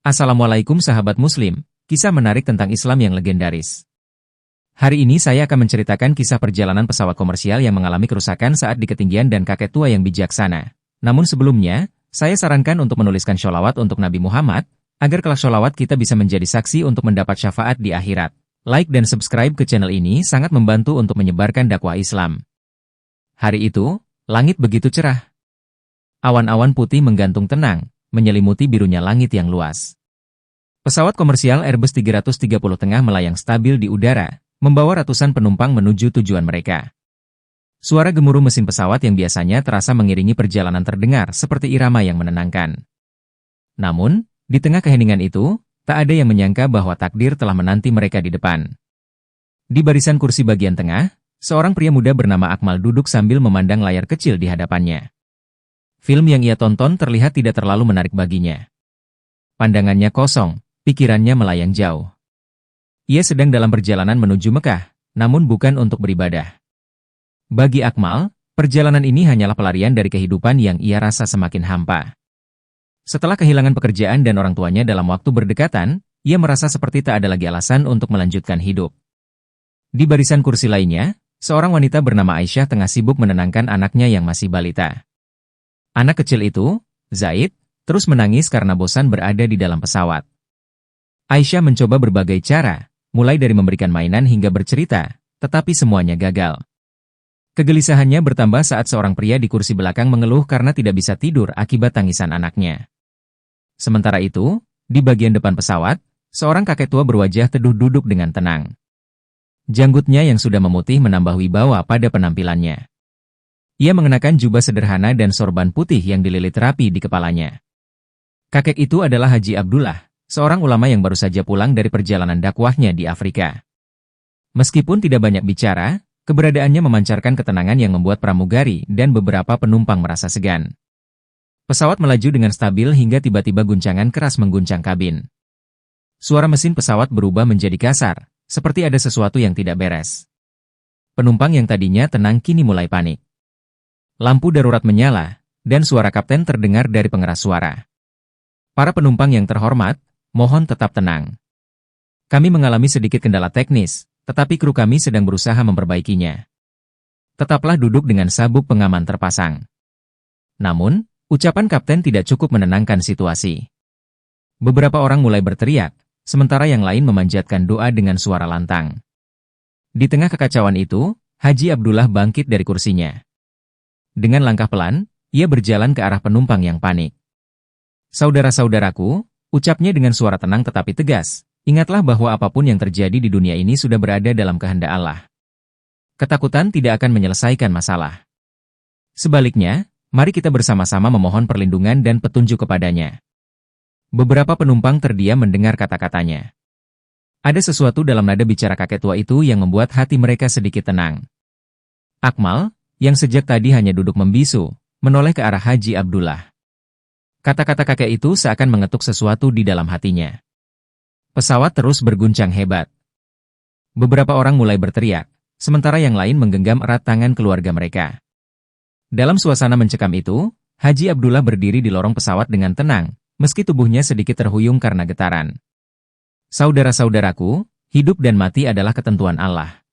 Assalamualaikum sahabat muslim, kisah menarik tentang Islam yang legendaris. Hari ini saya akan menceritakan kisah perjalanan pesawat komersial yang mengalami kerusakan saat di ketinggian dan kakek tua yang bijaksana. Namun sebelumnya, saya sarankan untuk menuliskan sholawat untuk Nabi Muhammad, agar kelak sholawat kita bisa menjadi saksi untuk mendapat syafaat di akhirat. Like dan subscribe ke channel ini sangat membantu untuk menyebarkan dakwah Islam. Hari itu, langit begitu cerah. Awan-awan putih menggantung tenang, menyelimuti birunya langit yang luas. Pesawat komersial Airbus 330 tengah melayang stabil di udara, membawa ratusan penumpang menuju tujuan mereka. Suara gemuruh mesin pesawat yang biasanya terasa mengiringi perjalanan terdengar seperti irama yang menenangkan. Namun, di tengah keheningan itu, tak ada yang menyangka bahwa takdir telah menanti mereka di depan. Di barisan kursi bagian tengah, seorang pria muda bernama Akmal duduk sambil memandang layar kecil di hadapannya. Film yang ia tonton terlihat tidak terlalu menarik baginya. Pandangannya kosong, pikirannya melayang jauh. Ia sedang dalam perjalanan menuju Mekah, namun bukan untuk beribadah. Bagi Akmal, perjalanan ini hanyalah pelarian dari kehidupan yang ia rasa semakin hampa. Setelah kehilangan pekerjaan dan orang tuanya dalam waktu berdekatan, ia merasa seperti tak ada lagi alasan untuk melanjutkan hidup. Di barisan kursi lainnya, seorang wanita bernama Aisyah tengah sibuk menenangkan anaknya yang masih balita. Anak kecil itu, Zaid, terus menangis karena bosan berada di dalam pesawat. Aisyah mencoba berbagai cara, mulai dari memberikan mainan hingga bercerita, tetapi semuanya gagal. Kegelisahannya bertambah saat seorang pria di kursi belakang mengeluh karena tidak bisa tidur akibat tangisan anaknya. Sementara itu, di bagian depan pesawat, seorang kakek tua berwajah teduh duduk dengan tenang. Janggutnya yang sudah memutih menambah wibawa pada penampilannya. Ia mengenakan jubah sederhana dan sorban putih yang dililit rapi di kepalanya. Kakek itu adalah Haji Abdullah, seorang ulama yang baru saja pulang dari perjalanan dakwahnya di Afrika. Meskipun tidak banyak bicara, keberadaannya memancarkan ketenangan yang membuat pramugari dan beberapa penumpang merasa segan. Pesawat melaju dengan stabil hingga tiba-tiba guncangan keras mengguncang kabin. Suara mesin pesawat berubah menjadi kasar, seperti ada sesuatu yang tidak beres. Penumpang yang tadinya tenang kini mulai panik. Lampu darurat menyala, dan suara kapten terdengar dari pengeras suara. Para penumpang yang terhormat, mohon tetap tenang. Kami mengalami sedikit kendala teknis, tetapi kru kami sedang berusaha memperbaikinya. Tetaplah duduk dengan sabuk pengaman terpasang. Namun, ucapan kapten tidak cukup menenangkan situasi. Beberapa orang mulai berteriak, sementara yang lain memanjatkan doa dengan suara lantang. Di tengah kekacauan itu, Haji Abdullah bangkit dari kursinya. Dengan langkah pelan, ia berjalan ke arah penumpang yang panik. Saudara-saudaraku, ucapnya dengan suara tenang tetapi tegas, ingatlah bahwa apapun yang terjadi di dunia ini sudah berada dalam kehendak Allah. Ketakutan tidak akan menyelesaikan masalah. Sebaliknya, mari kita bersama-sama memohon perlindungan dan petunjuk kepadanya. Beberapa penumpang terdiam mendengar kata-katanya. Ada sesuatu dalam nada bicara kakek tua itu yang membuat hati mereka sedikit tenang. Akmal, yang sejak tadi hanya duduk membisu, menoleh ke arah Haji Abdullah. Kata-kata kakek itu seakan mengetuk sesuatu di dalam hatinya. Pesawat terus berguncang hebat. Beberapa orang mulai berteriak, sementara yang lain menggenggam erat tangan keluarga mereka. Dalam suasana mencekam itu, Haji Abdullah berdiri di lorong pesawat dengan tenang, meski tubuhnya sedikit terhuyung karena getaran. Saudara-saudaraku, hidup dan mati adalah ketentuan Allah.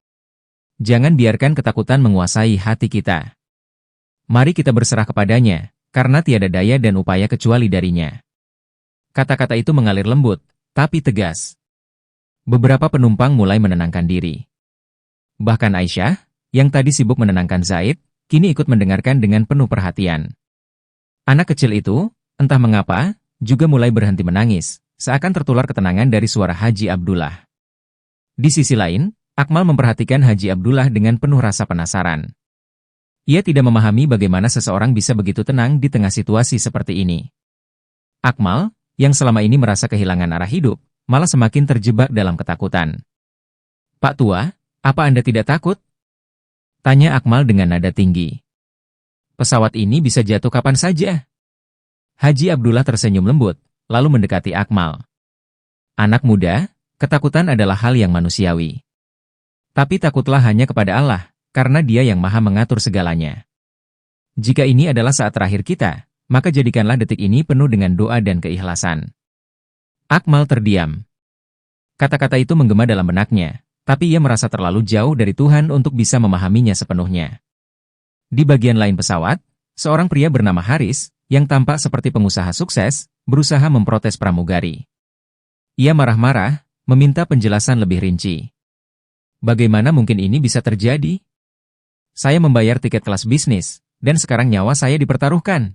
Jangan biarkan ketakutan menguasai hati kita. Mari kita berserah kepadanya, karena tiada daya dan upaya kecuali darinya. Kata-kata itu mengalir lembut, tapi tegas. Beberapa penumpang mulai menenangkan diri. Bahkan Aisyah, yang tadi sibuk menenangkan Zaid, kini ikut mendengarkan dengan penuh perhatian. Anak kecil itu, entah mengapa, juga mulai berhenti menangis, seakan tertular ketenangan dari suara Haji Abdullah. Di sisi lain, Akmal memperhatikan Haji Abdullah dengan penuh rasa penasaran. Ia tidak memahami bagaimana seseorang bisa begitu tenang di tengah situasi seperti ini. Akmal, yang selama ini merasa kehilangan arah hidup, malah semakin terjebak dalam ketakutan. "Pak Tua, apa Anda tidak takut?" tanya Akmal dengan nada tinggi. "Pesawat ini bisa jatuh kapan saja." Haji Abdullah tersenyum lembut, lalu mendekati Akmal. "Anak muda, ketakutan adalah hal yang manusiawi. Tapi takutlah hanya kepada Allah, karena Dia yang Maha mengatur segalanya. Jika ini adalah saat terakhir kita, maka jadikanlah detik ini penuh dengan doa dan keikhlasan. Akmal terdiam. Kata-kata itu menggema dalam benaknya, tapi ia merasa terlalu jauh dari Tuhan untuk bisa memahaminya sepenuhnya. Di bagian lain pesawat, seorang pria bernama Haris, yang tampak seperti pengusaha sukses, berusaha memprotes pramugari. Ia marah-marah, meminta penjelasan lebih rinci. Bagaimana mungkin ini bisa terjadi? Saya membayar tiket kelas bisnis, dan sekarang nyawa saya dipertaruhkan.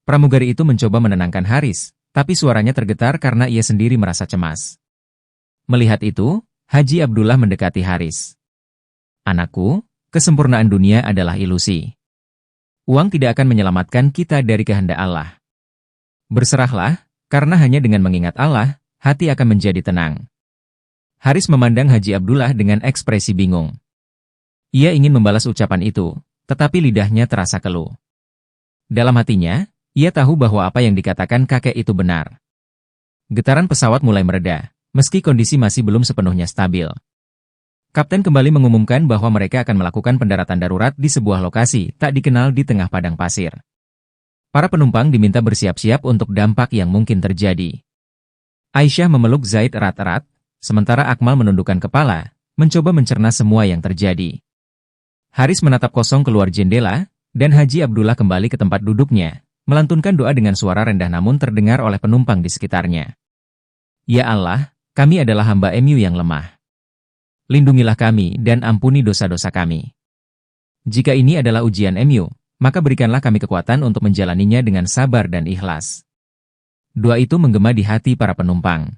Pramugari itu mencoba menenangkan Haris, tapi suaranya tergetar karena ia sendiri merasa cemas. Melihat itu, Haji Abdullah mendekati Haris. Anakku, kesempurnaan dunia adalah ilusi. Uang tidak akan menyelamatkan kita dari kehendak Allah. Berserahlah, karena hanya dengan mengingat Allah, hati akan menjadi tenang. Haris memandang Haji Abdullah dengan ekspresi bingung. Ia ingin membalas ucapan itu, tetapi lidahnya terasa keluh. Dalam hatinya, ia tahu bahwa apa yang dikatakan kakek itu benar. Getaran pesawat mulai mereda, meski kondisi masih belum sepenuhnya stabil. Kapten kembali mengumumkan bahwa mereka akan melakukan pendaratan darurat di sebuah lokasi tak dikenal di tengah padang pasir. Para penumpang diminta bersiap-siap untuk dampak yang mungkin terjadi. Aisyah memeluk Zaid erat-erat, sementara Akmal menundukkan kepala, mencoba mencerna semua yang terjadi. Haris menatap kosong keluar jendela, dan Haji Abdullah kembali ke tempat duduknya, melantunkan doa dengan suara rendah namun terdengar oleh penumpang di sekitarnya. Ya Allah, kami adalah hamba MU yang lemah. Lindungilah kami dan ampuni dosa-dosa kami. Jika ini adalah ujian MU, maka berikanlah kami kekuatan untuk menjalaninya dengan sabar dan ikhlas. Doa itu menggema di hati para penumpang.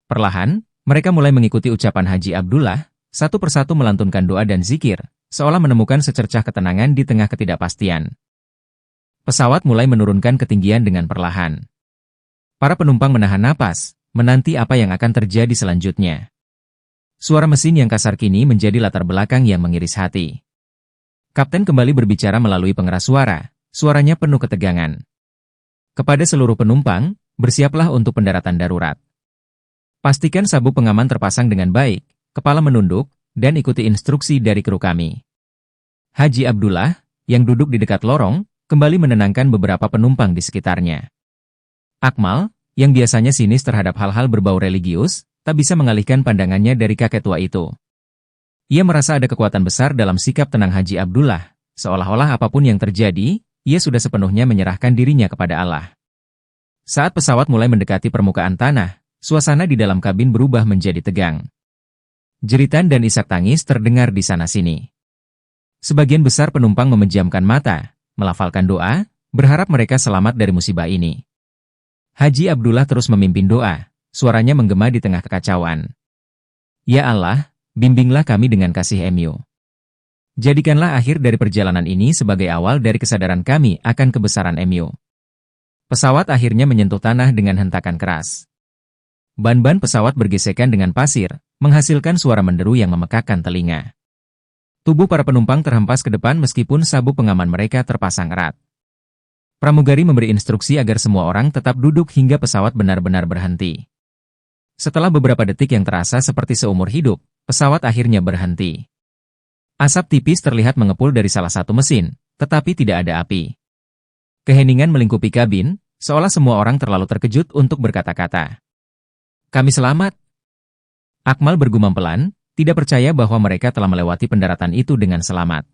Perlahan, mereka mulai mengikuti ucapan Haji Abdullah, satu persatu melantunkan doa dan zikir, seolah menemukan secercah ketenangan di tengah ketidakpastian. Pesawat mulai menurunkan ketinggian dengan perlahan. Para penumpang menahan napas, menanti apa yang akan terjadi selanjutnya. Suara mesin yang kasar kini menjadi latar belakang yang mengiris hati. Kapten kembali berbicara melalui pengeras suara, suaranya penuh ketegangan. Kepada seluruh penumpang, bersiaplah untuk pendaratan darurat. Pastikan sabuk pengaman terpasang dengan baik, kepala menunduk, dan ikuti instruksi dari kru kami. Haji Abdullah, yang duduk di dekat lorong, kembali menenangkan beberapa penumpang di sekitarnya. Akmal, yang biasanya sinis terhadap hal-hal berbau religius, tak bisa mengalihkan pandangannya dari kakek tua itu. Ia merasa ada kekuatan besar dalam sikap tenang Haji Abdullah, seolah-olah apapun yang terjadi, ia sudah sepenuhnya menyerahkan dirinya kepada Allah. Saat pesawat mulai mendekati permukaan tanah, suasana di dalam kabin berubah menjadi tegang. Jeritan dan isak tangis terdengar di sana-sini. Sebagian besar penumpang memejamkan mata, melafalkan doa, berharap mereka selamat dari musibah ini. Haji Abdullah terus memimpin doa, suaranya menggema di tengah kekacauan. Ya Allah, bimbinglah kami dengan kasih MU. Jadikanlah akhir dari perjalanan ini sebagai awal dari kesadaran kami akan kebesaran MU. Pesawat akhirnya menyentuh tanah dengan hentakan keras. Ban-ban pesawat bergesekan dengan pasir, menghasilkan suara menderu yang memekakkan telinga. Tubuh para penumpang terhempas ke depan meskipun sabuk pengaman mereka terpasang erat. Pramugari memberi instruksi agar semua orang tetap duduk hingga pesawat benar-benar berhenti. Setelah beberapa detik yang terasa seperti seumur hidup, pesawat akhirnya berhenti. Asap tipis terlihat mengepul dari salah satu mesin, tetapi tidak ada api. Keheningan melingkupi kabin, seolah semua orang terlalu terkejut untuk berkata-kata. Kami selamat. Akmal bergumam pelan, tidak percaya bahwa mereka telah melewati pendaratan itu dengan selamat.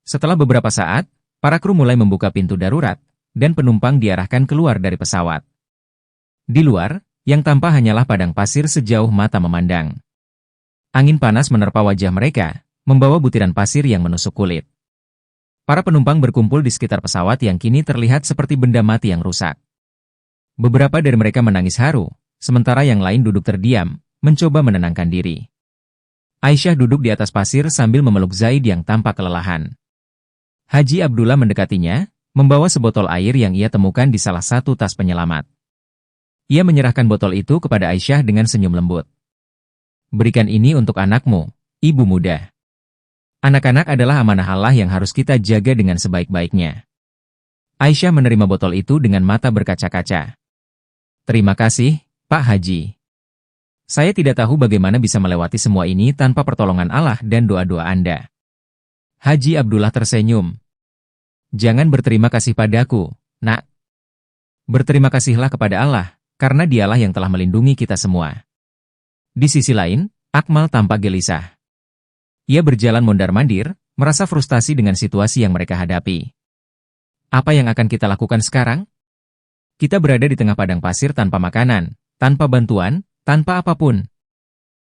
Setelah beberapa saat, para kru mulai membuka pintu darurat, dan penumpang diarahkan keluar dari pesawat. Di luar, yang tampak hanyalah padang pasir sejauh mata memandang. Angin panas menerpa wajah mereka, membawa butiran pasir yang menusuk kulit. Para penumpang berkumpul di sekitar pesawat yang kini terlihat seperti benda mati yang rusak. Beberapa dari mereka menangis haru, sementara yang lain duduk terdiam, mencoba menenangkan diri. Aisyah duduk di atas pasir sambil memeluk Zaid yang tampak kelelahan. Haji Abdullah mendekatinya, membawa sebotol air yang ia temukan di salah satu tas penyelamat. Ia menyerahkan botol itu kepada Aisyah dengan senyum lembut. Berikan ini untuk anakmu, ibu muda. Anak-anak adalah amanah Allah yang harus kita jaga dengan sebaik-baiknya. Aisyah menerima botol itu dengan mata berkaca-kaca. Terima kasih, Pak Haji. Saya tidak tahu bagaimana bisa melewati semua ini tanpa pertolongan Allah dan doa-doa Anda. Haji Abdullah tersenyum. Jangan berterima kasih padaku, nak. Berterima kasihlah kepada Allah, karena dialah yang telah melindungi kita semua. Di sisi lain, Akmal tampak gelisah. Ia berjalan mondar-mandir, merasa frustasi dengan situasi yang mereka hadapi. Apa yang akan kita lakukan sekarang? Kita berada di tengah padang pasir tanpa makanan, tanpa bantuan, tanpa apapun.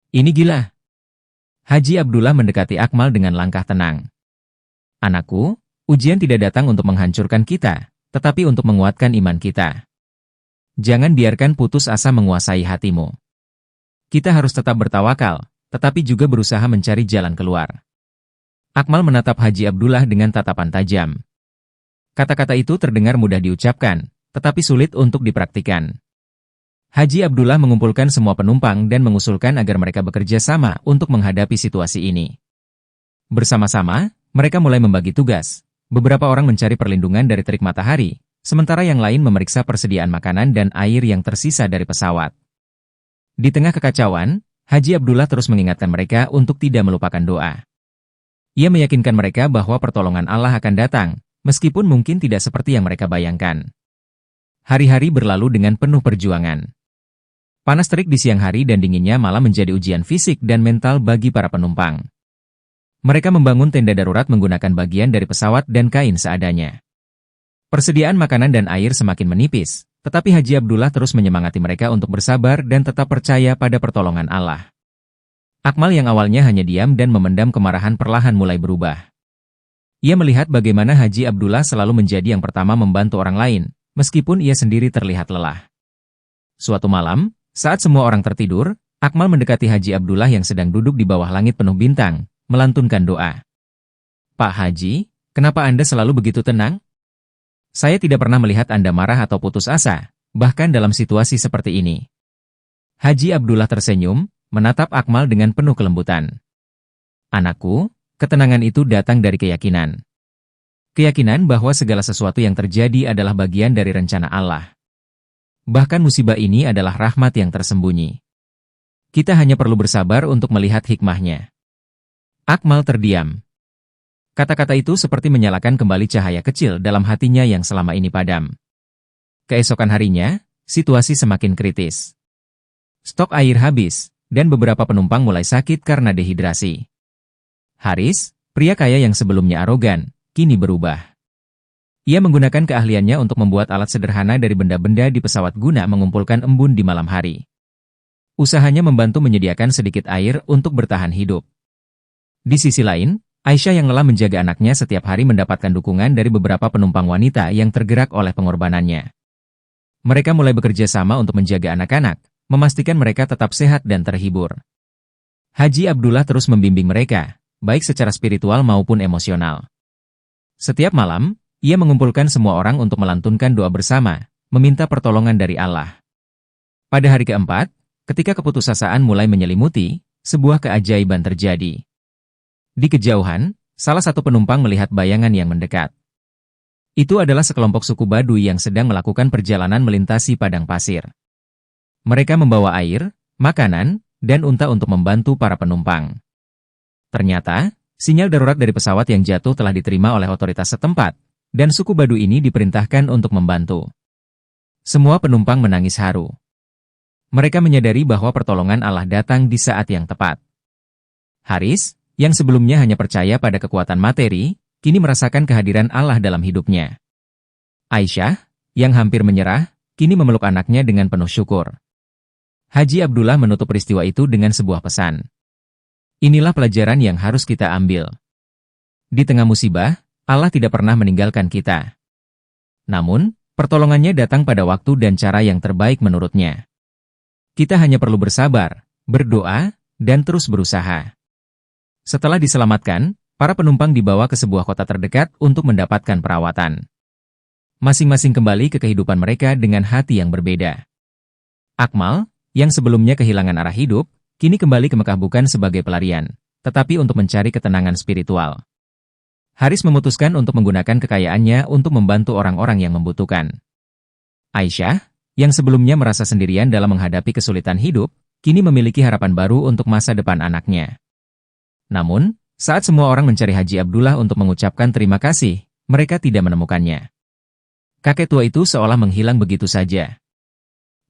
Ini gila. Haji Abdullah mendekati Akmal dengan langkah tenang. Anakku, ujian tidak datang untuk menghancurkan kita, tetapi untuk menguatkan iman kita. Jangan biarkan putus asa menguasai hatimu. Kita harus tetap bertawakal, tetapi juga berusaha mencari jalan keluar. Akmal menatap Haji Abdullah dengan tatapan tajam. Kata-kata itu terdengar mudah diucapkan, tetapi sulit untuk dipraktikkan. Haji Abdullah mengumpulkan semua penumpang dan mengusulkan agar mereka bekerja sama untuk menghadapi situasi ini. Bersama-sama, mereka mulai membagi tugas. Beberapa orang mencari perlindungan dari terik matahari, sementara yang lain memeriksa persediaan makanan dan air yang tersisa dari pesawat. Di tengah kekacauan, Haji Abdullah terus mengingatkan mereka untuk tidak melupakan doa. Ia meyakinkan mereka bahwa pertolongan Allah akan datang, meskipun mungkin tidak seperti yang mereka bayangkan. Hari-hari berlalu dengan penuh perjuangan. Panas terik di siang hari dan dinginnya malah menjadi ujian fisik dan mental bagi para penumpang. Mereka membangun tenda darurat menggunakan bagian dari pesawat dan kain seadanya. Persediaan makanan dan air semakin menipis, tetapi Haji Abdullah terus menyemangati mereka untuk bersabar dan tetap percaya pada pertolongan Allah. Akmal yang awalnya hanya diam dan memendam kemarahan perlahan mulai berubah. Ia melihat bagaimana Haji Abdullah selalu menjadi yang pertama membantu orang lain, meskipun ia sendiri terlihat lelah. Suatu malam, saat semua orang tertidur, Akmal mendekati Haji Abdullah yang sedang duduk di bawah langit penuh bintang, melantunkan doa. Pak Haji, kenapa Anda selalu begitu tenang? Saya tidak pernah melihat Anda marah atau putus asa, bahkan dalam situasi seperti ini. Haji Abdullah tersenyum, menatap Akmal dengan penuh kelembutan. Anakku, ketenangan itu datang dari keyakinan. Keyakinan bahwa segala sesuatu yang terjadi adalah bagian dari rencana Allah. Bahkan musibah ini adalah rahmat yang tersembunyi. Kita hanya perlu bersabar untuk melihat hikmahnya. Akmal terdiam. Kata-kata itu seperti menyalakan kembali cahaya kecil dalam hatinya yang selama ini padam. Keesokan harinya, situasi semakin kritis. Stok air habis, dan beberapa penumpang mulai sakit karena dehidrasi. Haris, pria kaya yang sebelumnya arogan, kini berubah. Ia menggunakan keahliannya untuk membuat alat sederhana dari benda-benda di pesawat guna mengumpulkan embun di malam hari. Usahanya membantu menyediakan sedikit air untuk bertahan hidup. Di sisi lain, Aisyah yang lelah menjaga anaknya setiap hari mendapatkan dukungan dari beberapa penumpang wanita yang tergerak oleh pengorbanannya. Mereka mulai bekerja sama untuk menjaga anak-anak, memastikan mereka tetap sehat dan terhibur. Haji Abdullah terus membimbing mereka, baik secara spiritual maupun emosional. Setiap malam, ia mengumpulkan semua orang untuk melantunkan doa bersama, meminta pertolongan dari Allah. Pada hari keempat, ketika keputusasaan mulai menyelimuti, sebuah keajaiban terjadi. Di kejauhan, salah satu penumpang melihat bayangan yang mendekat. Itu adalah sekelompok suku Baduy yang sedang melakukan perjalanan melintasi padang pasir. Mereka membawa air, makanan, dan unta untuk membantu para penumpang. Ternyata, sinyal darurat dari pesawat yang jatuh telah diterima oleh otoritas setempat, dan suku Baduy ini diperintahkan untuk membantu. Semua penumpang menangis haru. Mereka menyadari bahwa pertolongan Allah datang di saat yang tepat. Haris, yang sebelumnya hanya percaya pada kekuatan materi, kini merasakan kehadiran Allah dalam hidupnya. Aisyah, yang hampir menyerah, kini memeluk anaknya dengan penuh syukur. Haji Abdullah menutup peristiwa itu dengan sebuah pesan. Inilah pelajaran yang harus kita ambil. Di tengah musibah, Allah tidak pernah meninggalkan kita. Namun, pertolongannya datang pada waktu dan cara yang terbaik menurutnya. Kita hanya perlu bersabar, berdoa, dan terus berusaha. Setelah diselamatkan, para penumpang dibawa ke sebuah kota terdekat untuk mendapatkan perawatan. Masing-masing kembali ke kehidupan mereka dengan hati yang berbeda. Akmal, yang sebelumnya kehilangan arah hidup, kini kembali ke Mekah bukan sebagai pelarian, tetapi untuk mencari ketenangan spiritual. Haris memutuskan untuk menggunakan kekayaannya untuk membantu orang-orang yang membutuhkan. Aisyah, yang sebelumnya merasa sendirian dalam menghadapi kesulitan hidup, kini memiliki harapan baru untuk masa depan anaknya. Namun, saat semua orang mencari Haji Abdullah untuk mengucapkan terima kasih, mereka tidak menemukannya. Kakek tua itu seolah menghilang begitu saja.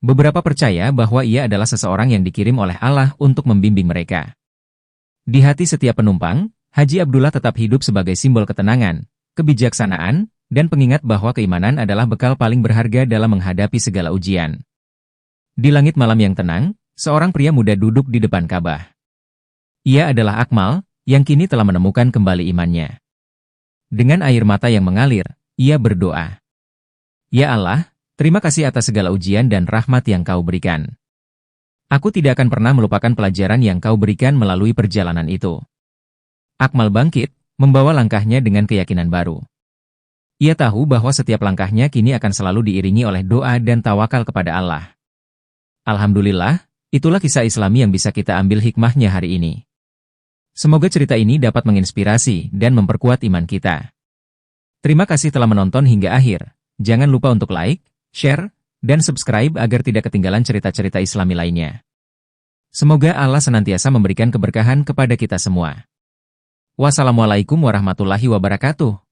Beberapa percaya bahwa ia adalah seseorang yang dikirim oleh Allah untuk membimbing mereka. Di hati setiap penumpang, Haji Abdullah tetap hidup sebagai simbol ketenangan, kebijaksanaan, dan pengingat bahwa keimanan adalah bekal paling berharga dalam menghadapi segala ujian. Di langit malam yang tenang, seorang pria muda duduk di depan Ka'bah. Ia adalah Akmal, yang kini telah menemukan kembali imannya. Dengan air mata yang mengalir, ia berdoa. Ya Allah, terima kasih atas segala ujian dan rahmat yang Kau berikan. Aku tidak akan pernah melupakan pelajaran yang Kau berikan melalui perjalanan itu. Akmal bangkit, membawa langkahnya dengan keyakinan baru. Ia tahu bahwa setiap langkahnya kini akan selalu diiringi oleh doa dan tawakal kepada Allah. Alhamdulillah, itulah kisah Islami yang bisa kita ambil hikmahnya hari ini. Semoga cerita ini dapat menginspirasi dan memperkuat iman kita. Terima kasih telah menonton hingga akhir. Jangan lupa untuk like, share, dan subscribe agar tidak ketinggalan cerita-cerita Islami lainnya. Semoga Allah senantiasa memberikan keberkahan kepada kita semua. Wassalamualaikum warahmatullahi wabarakatuh.